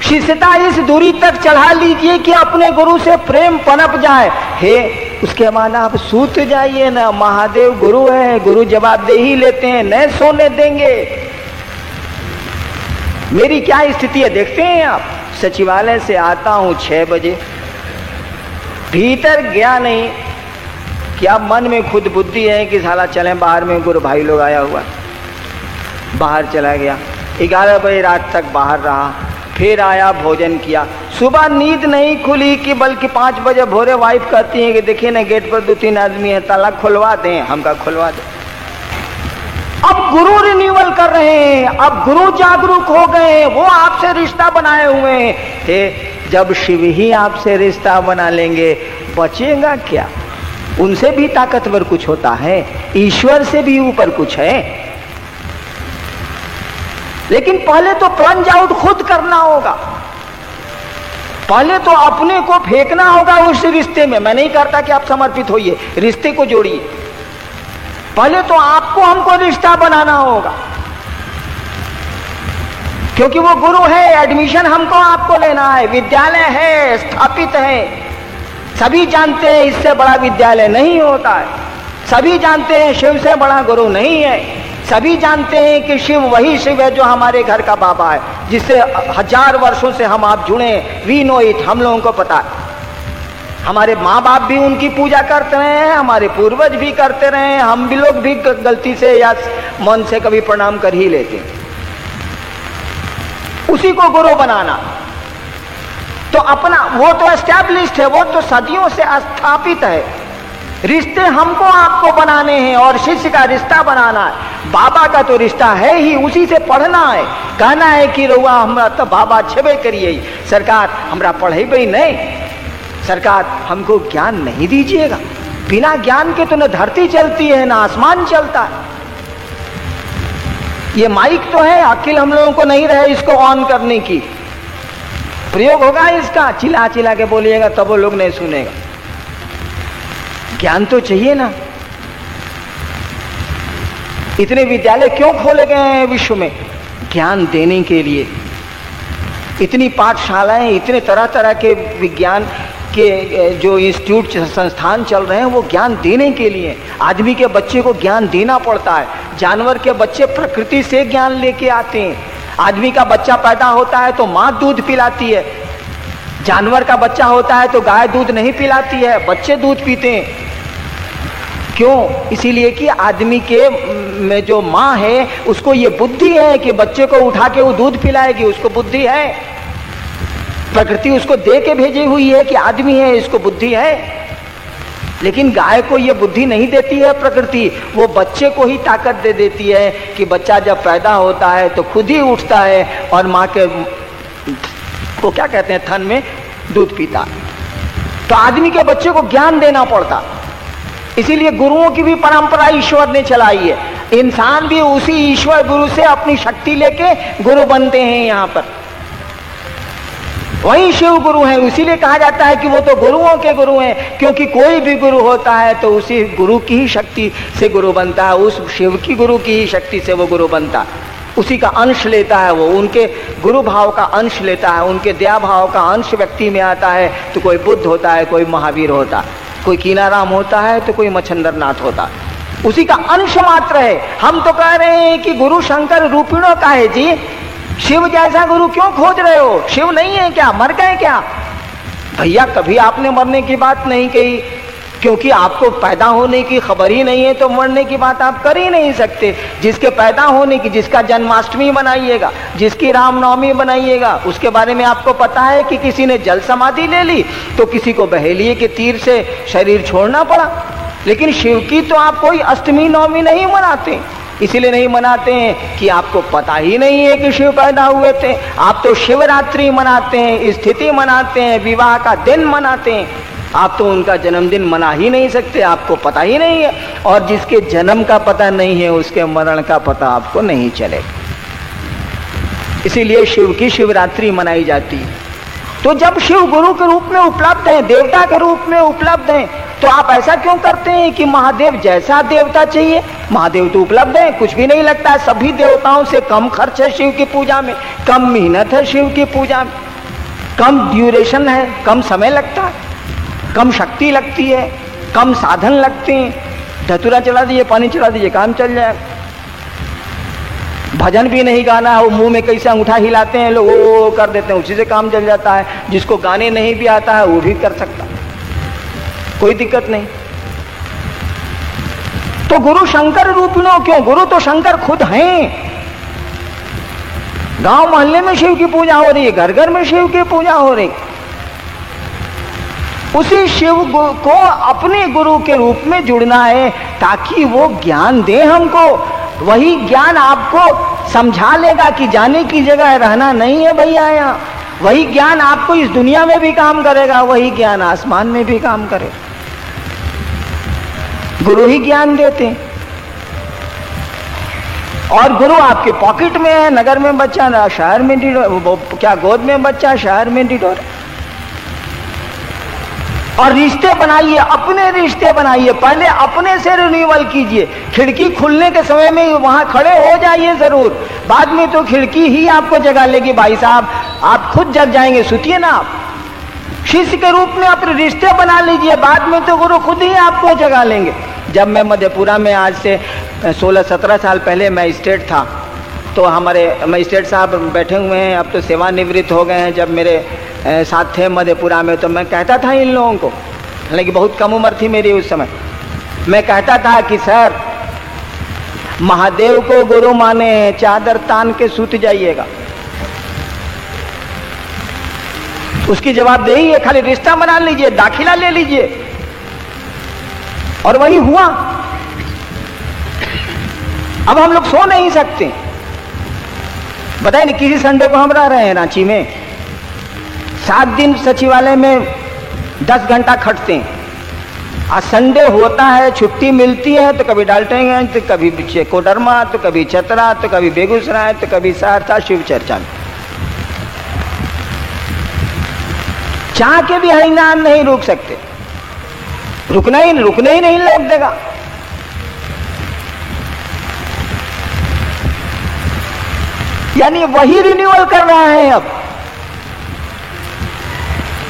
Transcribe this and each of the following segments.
शिष्यता इस दूरी तक चढ़ा लीजिए कि अपने गुरु से प्रेम पनप जाए। हे, उसके बाद आप सूत जाइए ना, महादेव गुरु है, गुरु जवाबदेही लेते हैं, न सोने देंगे। मेरी क्या स्थिति है देखते हैं आप। सचिवालय से आता हूं 6 बजे, भीतर गया नहीं कि अब मन में खुद बुद्धि है कि साला चले बाहर में, गुरु भाई लोग आया हुआ, बाहर चला गया। 11 बजे रात तक बाहर रहा, फिर आया, भोजन किया। सुबह नींद नहीं खुली कि बल्कि 5 बजे भोरे वाइफ कहती है कि देखिए ना गेट पर 2-3 आदमी है, ताला खुलवा दें। हम कहा खुलवा दें। अब गुरु रिन्यूअल कर रहे हैं, अब गुरु जागरूक हो गए, वो आपसे रिश्ता बनाए हुए हैं। जब शिव ही आपसे रिश्ता बना लेंगे, बचेगा क्या? उनसे भी ताकतवर कुछ होता है, ईश्वर से भी ऊपर कुछ है। लेकिन पहले तो प्लंज आउट खुद करना होगा, पहले तो अपने को फेंकना होगा उस रिश्ते में। मैं नहीं करता कि आप समर्पित होइए, रिश्ते को जोड़िए। पहले तो आपको हमको रिश्ता बनाना होगा, क्योंकि वो गुरु है, एडमिशन हमको आपको लेना है, विद्यालय है, स्थापित है। सभी जानते हैं इससे बड़ा विद्यालय नहीं होता है, सभी जानते हैं शिव से बड़ा गुरु नहीं है, सभी जानते हैं कि शिव वही शिव है जो हमारे घर का बाबा है, जिससे 1000 वर्षों से हम आप जुड़े। वी नो इट, हम लोगों को पता है। हमारे माँ बाप भी उनकी पूजा करते रहे हैं, हमारे पूर्वज भी करते रहे हैं, हम भी लोग भी गलती से या मन से कभी प्रणाम कर ही लेते हैं। उसी को गुरु बनाना तो अपना, वो तो एस्टैब्लिश्ड है, वो तो सदियों से स्थापित है। रिश्ते हमको आपको बनाने हैं और शिष्य का रिश्ता बनाना है। बाबा का तो रिश्ता है ही, उसी से पढ़ना है। कहना है कि रउआ हमरा तो बाबा छेबे करिए, सरकार हमरा पढ़ेबे नहीं, सरकार हमको ज्ञान नहीं दीजिएगा। बिना ज्ञान के तो न धरती चलती है, न आसमान चलता है। ये माइक तो है, अकिल हम लोगों को नहीं रहे इसको ऑन करने की। प्रयोग होगा इसका, चिल्ला चिल्ला के बोलिएगा तब वो लोग नहीं सुनेगा। ज्ञान तो चाहिए ना। इतने विद्यालय क्यों खोले गए हैं विश्व में? ज्ञान देने के लिए। इतनी पाठशालाएं, इतने तरह तरह के विज्ञान के जो इंस्टीट्यूट संस्थान चल रहे हैं, वो ज्ञान देने के लिए। आदमी के बच्चे को ज्ञान देना पड़ता है। जानवर के बच्चे प्रकृति से ज्ञान लेके आते हैं। आदमी का बच्चा पैदा होता है तो माँ दूध पिलाती है, जानवर का बच्चा होता है तो गाय दूध नहीं पिलाती है, बच्चे दूध पीते हैं। क्यों? इसीलिए कि आदमी के में जो माँ है उसको ये बुद्धि है कि बच्चे को उठा के वो दूध पिलाएगी, उसको बुद्धि है। प्रकृति उसको दे के भेजी हुई है कि आदमी है, इसको बुद्धि है। लेकिन गाय को ये बुद्धि नहीं देती है प्रकृति, वो बच्चे को ही ताकत दे देती है कि बच्चा जब पैदा होता है तो खुद ही उठता है और माँ के को क्या कहते हैं, थन में दूध पीता। तो आदमी के बच्चे को ज्ञान देना पड़ता। इसीलिए गुरुओं की भी परंपरा ईश्वर ने चलाई है। इंसान भी उसी ईश्वर गुरु से अपनी शक्ति लेके गुरु बनते हैं। यहाँ पर वही शिव गुरु हैं। इसीलिए कहा जाता है कि वो तो गुरुओं के गुरु हैं, क्योंकि कोई भी गुरु होता है तो उसी गुरु की ही शक्ति से गुरु बनता है, उस शिव की गुरु की ही शक्ति से वो गुरु बनता है। उसी का अंश लेता है, वो उनके गुरु भाव का अंश लेता है, उनके दया भाव का अंश व्यक्ति में आता है। तो कोई बुद्ध होता है, कोई महावीर होता है, कोई कीनाराम होता है, तो कोई मच्छंदरनाथ होता है। उसी का अंश मात्र है। हम तो कह रहे हैं कि गुरु शंकर रूपिणों का है जी। शिव जैसा गुरु क्यों खोज रहे हो? शिव नहीं है क्या? मर गए क्या? भैया कभी आपने मरने की बात नहीं कही, क्योंकि आपको पैदा होने की खबर ही नहीं है, तो मरने की बात आप कर ही नहीं सकते। जिसके पैदा होने की, जिसका जन्माष्टमी बनाइएगा, जिसकी रामनवमी बनाइएगा, उसके बारे में आपको पता है कि किसी ने जल समाधि ले ली तो किसी को बहेलिए के तीर से शरीर छोड़ना पड़ा। लेकिन शिव की तो आप कोई अष्टमी नवमी नहीं मनाते। इसीलिए नहीं मनाते हैं कि आपको पता ही नहीं है कि शिव पैदा हुए थे। आप तो शिवरात्रि मनाते हैं, स्थिति मनाते हैं, विवाह का दिन मनाते हैं। आप तो उनका जन्मदिन मना ही नहीं सकते, आपको पता ही नहीं है। और जिसके जन्म का पता नहीं है उसके मरण का पता आपको नहीं चलेगा। इसीलिए शिव की शिवरात्रि मनाई जाती है। तो जब शिव गुरु के रूप में उपलब्ध हैं, देवता के रूप में उपलब्ध हैं, तो आप ऐसा क्यों करते हैं कि महादेव जैसा देवता चाहिए? महादेव तो उपलब्ध है, कुछ भी नहीं लगता है। सभी देवताओं से कम खर्च है शिव की पूजा में, कम मेहनत है शिव की पूजा में। कम ड्यूरेशन है, कम समय लगता है, कम शक्ति लगती है, कम साधन लगते हैं। धतूरा चला दीजिए, पानी चला दीजिए, काम चल जाएगा। भजन भी नहीं गाना, वो मुंह में कैसे अंगूठा हिलाते हैं लोग, वो कर देते हैं, उसी से काम चल जाता है। जिसको गाने नहीं भी आता है वो भी कर सकता, कोई दिक्कत नहीं। तो गुरु शंकर रूपिणों क्यों? गुरु तो शंकर खुद हैं। गांव मोहल्ले में शिव की पूजा हो रही है, घर घर में शिव की पूजा हो रही। उसी शिव को अपने गुरु के रूप में जुड़ना है ताकि वो ज्ञान दे हमको। वही ज्ञान आपको समझा लेगा कि जाने की जगह रहना नहीं है भैया यहाँ। वही ज्ञान आपको इस दुनिया में भी काम करेगा, वही ज्ञान आसमान में भी काम करेगा। गुरु ही ज्ञान देते हैं। और गुरु आपके पॉकेट में है, नगर में बच्चा ना, शहर में क्या गोद में बच्चा, शहर में डिडोर। और रिश्ते बनाइए, अपने रिश्ते बनाइए, पहले अपने से रिन्यूअल कीजिए। खिड़की खुलने के समय में वहां खड़े हो जाइए जरूर, बाद में तो खिड़की ही आपको जगा लेगी। भाई साहब आप खुद जग जाएंगे, सुतिए ना। आप शिष्य के रूप में अपने रिश्ते बना लीजिए, बाद में तो गुरु खुद ही आपको जगा लेंगे। जब मैं मधेपुरा में आज से 16-17 साल पहले मैजिस्ट्रेट था, तो हमारे मैजिस्ट्रेट साहब बैठे हुए हैं, अब तो सेवानिवृत्त हो गए हैं। जब मेरे साथ थे मधेपुरा में, तो मैं कहता था इन लोगों को, हालांकि बहुत कम उम्र थी मेरी उस समय, मैं कहता था कि सर महादेव को गुरु माने, चादर तान के सूत जाइएगा। उसकी जवाबदेही है, खाली रिश्ता बना लीजिए, दाखिला ले लीजिए। और वही हुआ। अब हम लोग सो नहीं सकते। बताइए नहीं, किसी संडे को हम रह रहे हैं रांची में, 7 दिन सचिवालय में 10 घंटा खटते हैं। आज संडे होता है, छुट्टी मिलती है, तो कभी डाल्टेंगंज, तो कभी कोडरमा, तो कभी चतरा, तो कभी बेगूसराय, तो कभी सहरसा शिव चर्चा में। चाह के भी हरिनाम नहीं रुक सकते, रुकने ही नहीं लग देगा। यानी वही रिन्यूअल कर रहा है।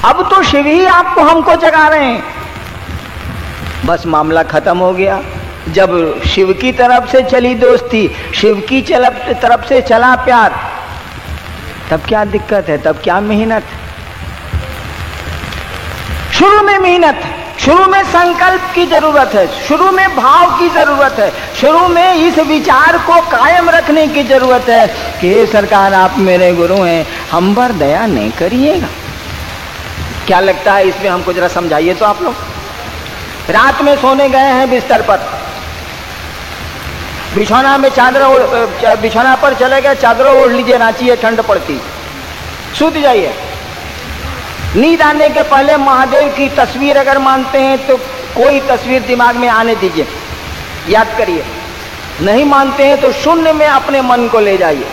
अब तो शिव ही आपको हमको जगा रहे हैं। बस मामला खत्म हो गया। जब शिव की तरफ से चली दोस्ती, शिव की तरफ से चला प्यार, तब क्या दिक्कत है, तब क्या मेहनत। शुरू में मेहनत, शुरू में संकल्प की जरूरत है, शुरू में भाव की जरूरत है, शुरू में इस विचार को कायम रखने की जरूरत है कि सरकार आप मेरे गुरु हैं, हम पर दया नहीं करिएगा। क्या लगता है इसमें हमको जरा समझाइए तो आप लोग। रात में सोने गए हैं बिस्तर पर, बिछौना में बिछौना पर चले गए, चादर ओढ़ लीजिए, रांची है ठंड पड़ती, सूत जाइए। नींद आने के पहले महादेव की तस्वीर अगर मानते हैं तो कोई तस्वीर दिमाग में आने दीजिए, याद करिए। नहीं मानते हैं तो शून्य में अपने मन को ले जाइए।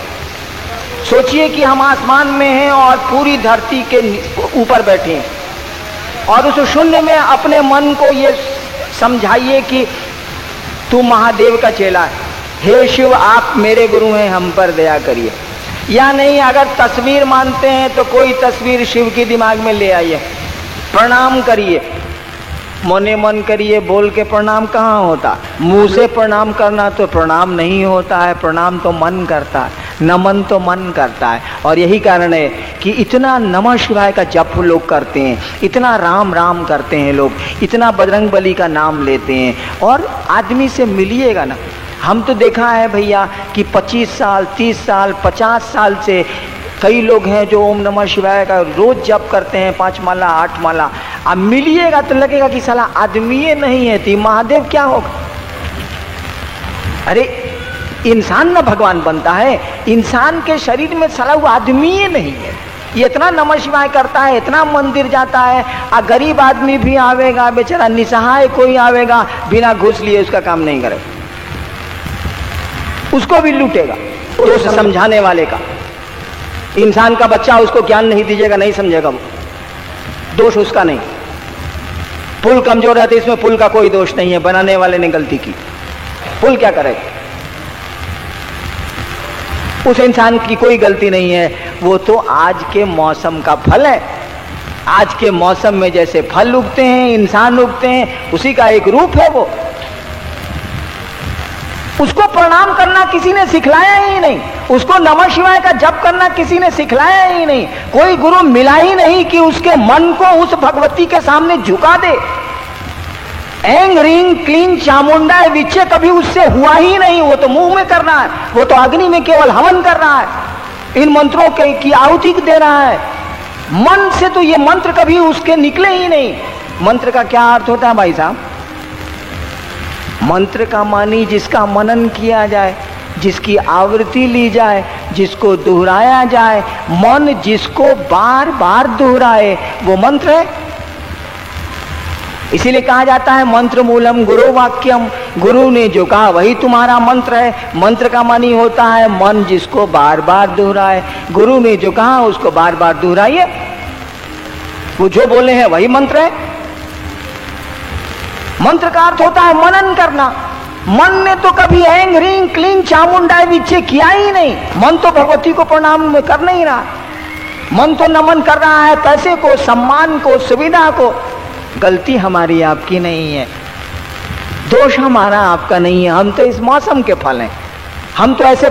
सोचिए कि हम आसमान में हैं और पूरी धरती के ऊपर बैठे हैं, और उस शून्य में अपने मन को ये समझाइए कि तू महादेव का चेला है, हे शिव आप मेरे गुरु हैं, हम पर दया करिए। या नहीं, अगर तस्वीर मानते हैं तो कोई तस्वीर शिव के दिमाग में ले आइए, प्रणाम करिए, मने मन करिए। बोल के प्रणाम कहाँ होता, मुंह से प्रणाम करना तो प्रणाम नहीं होता है, प्रणाम तो मन करता है, नमन तो मन करता है। और यही कारण है कि इतना नमः शिवाय का जप लोग करते हैं, इतना राम राम करते हैं लोग, इतना बजरंगबली का नाम लेते हैं। और आदमी से मिलिएगा ना, हम तो देखा है भैया कि 25 साल 30 साल 50 साल से कई लोग हैं जो ओम नमः शिवाय का रोज जप करते हैं, 5 माला 8 माला। अब मिलिएगा तो लगेगा कि साला आदमी नहीं है, तो महादेव क्या होगा। अरे इंसान ना भगवान बनता है, इंसान के शरीर में साला वो आदमी नहीं है। ये इतना नमः शिवाय करता है, इतना मंदिर जाता है, गरीब आदमी भी आवेगा, बेचारा निसहाय कोई आवेगा, बिना घूस लिए उसका काम नहीं करेगा, उसको भी लूटेगा। दोष समझाने वाले का, इंसान का बच्चा उसको ज्ञान नहीं दीजिएगा, नहीं समझेगा, वो दोष उसका नहीं। पुल कमजोर है तो इसमें पुल का कोई दोष नहीं है, बनाने वाले ने गलती की, पुल क्या करेगा, उस इंसान की कोई गलती नहीं है। वो तो आज के मौसम का फल है। आज के मौसम में जैसे फल उगते हैं, इंसान उगते हैं, उसी का एक रूप है वो। उसको प्रणाम करना किसी ने सिखलाया ही नहीं, उसको नमः शिवाय का जप करना किसी ने सिखलाया ही नहीं। कोई गुरु मिला ही नहीं कि उसके मन को उस भगवती के सामने झुका दे। एंग रिंग क्लीन चामुंडा विच्चे कभी उससे हुआ ही नहीं। वो तो मुंह में कर रहा है, वो तो अग्नि में केवल हवन कर रहा है, इन मंत्रों की आहुति दे रहा है। मन से तो ये मंत्र कभी उसके निकले ही नहीं। मंत्र का क्या अर्थ होता है भाई साहब? मंत्र का मानी जिसका मनन किया जाए, जिसकी आवृत्ति ली जाए, जिसको दोहराया जाए, मन जिसको बार बार दोहराए, वो मंत्र है। इसीलिए कहा जाता है मंत्र मूलम गुरु वाक्यम, गुरु ने जो कहा वही तुम्हारा मंत्र है। मंत्र का मानी होता है मन जिसको बार बार दोहराए। गुरु ने जो कहा उसको बार बार दोहराइए, वो जो बोले हैं वही मंत्र है। मंत्र का अर्थ होता है मनन करना। मन ने तो कभी एंग रिंग क्लीन चामुंडाई विच्चे किया ही नहीं। मन तो भगवती को प्रणाम कर नहीं रहा, मन तो नमन कर रहा है पैसे को, सम्मान को, सुविधा को। गलती हमारी आपकी नहीं है, दोष हमारा आपका नहीं है। हम तो इस मौसम के फल हैं। हम तो ऐसे